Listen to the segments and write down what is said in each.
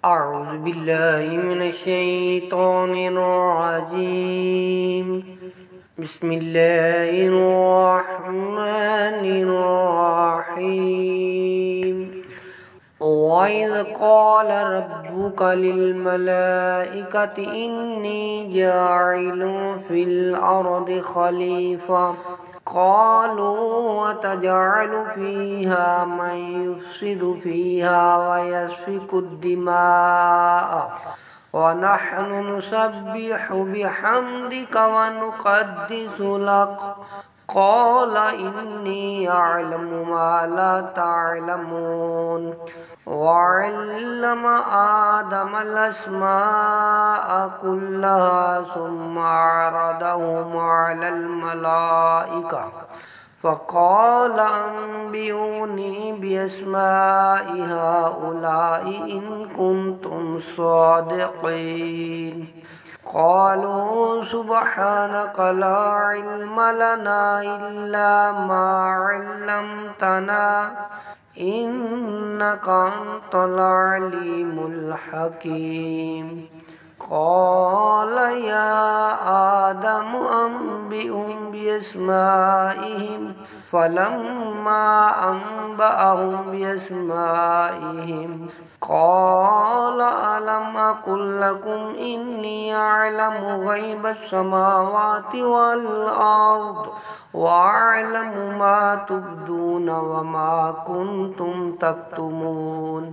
أعوذ بالله من الشيطان الرجيم. بسم الله الرحمن الرحيم. وإذ قال ربك للملائكة إني جاعل في الأرض خليفة قالوا وتجعل فيها من يفسد فيها ويسفك الدماء ونحن نسبح بحمدك ونقدس لك قال إني أعلم ما لا تعلمون. وعلم آدم الأسماء كلها ثم عرضهم على الملائكة فقال أنبئوني بأسماء هؤلاء إن كنتم صادقين. قالوا سبحانك لا علم لنا إلا ما علمتنا إنك أنت العليم الحكيم. قال يا آدم أنبئهم بأسمائهم فلما أنبأهم بأسمائهم قال ألم أقل لكم إني أعلم غيب السماوات والأرض وأعلم ما تبدون وما كنتم تكتمون.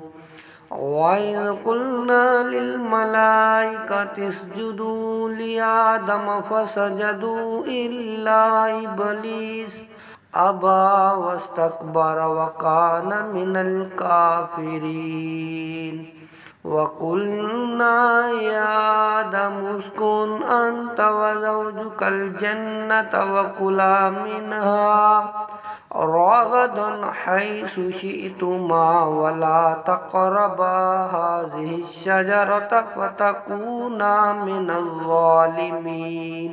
وإذ قلنا للملائكة اسجدوا لآدم فسجدوا إلا إبليس أبى واستكبر وكان من الكافرين. وقلنا يا آدم اسكن أنت وزوجك الجنة وكلا منها رغدا حيث شئتما ولا تقربا هذه الشجرة فتكونا من الظالمين.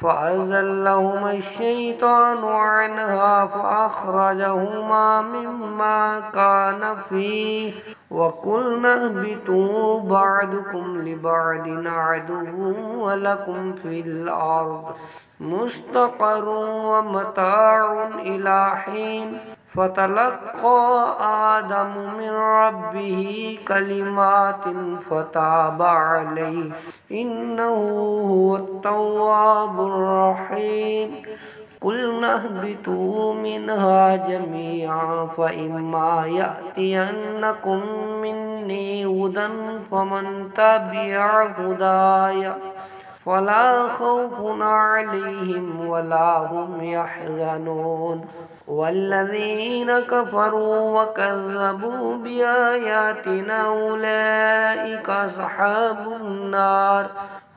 فأزلهما الشيطان عنها فأخرجهما مما كان فيه وقلنا اهبطوا بعضكم لبعض عدو ولكم في الأرض مستقر ومتاع إلى حين. فتلقى آدم من ربه كلمات فتاب عليه إنه هو التواب الرحيم. قلنا اهبطوا منها جميعا فإما يأتينكم مني هدى فمن تبع هداي فلا خوف عليهم ولا هم يحزنون. والذين كفروا وكذبوا بآياتنا أولئك أصحاب النار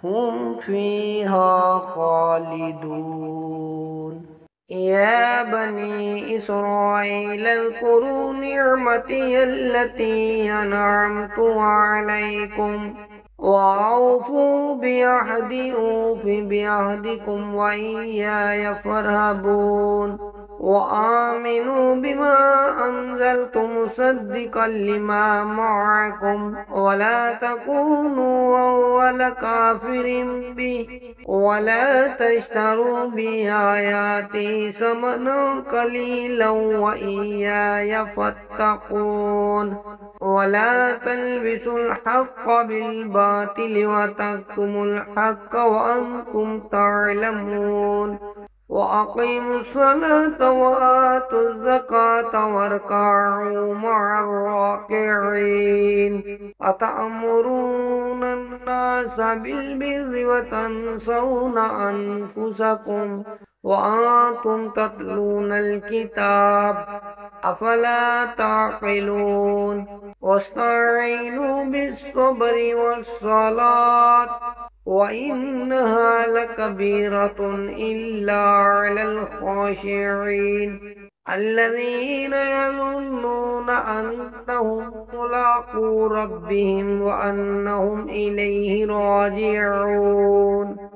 هم فيها خالدون. يا بني إسرائيل اذكروا نعمتي التي أنعمت عليكم وأوفوا بعهدي أوف بعهدكم وإياي فارهبون. وآمنوا بما أنزلت مصدقا لما معكم ولا تكونوا أول كافر به ولا تشتروا بآياتي ثمنا قليلا وإياي فاتقون. ولا تلبسوا الحق بالباطل وتكتموا الحق وأنتم تعلمون. وأقيموا الصلاة وآتوا الزكاة واركعوا مع الراكعين. أتأمرون الناس بالبر وتنسون أنفسكم وأنتم تتلون الكتاب أفلا تعقلون. واستعينوا بالصبر والصلاة وإنها لكبيرة إلا على الخاشعين الذين يظنون أنهم ملاقو ربهم وأنهم إليه راجعون.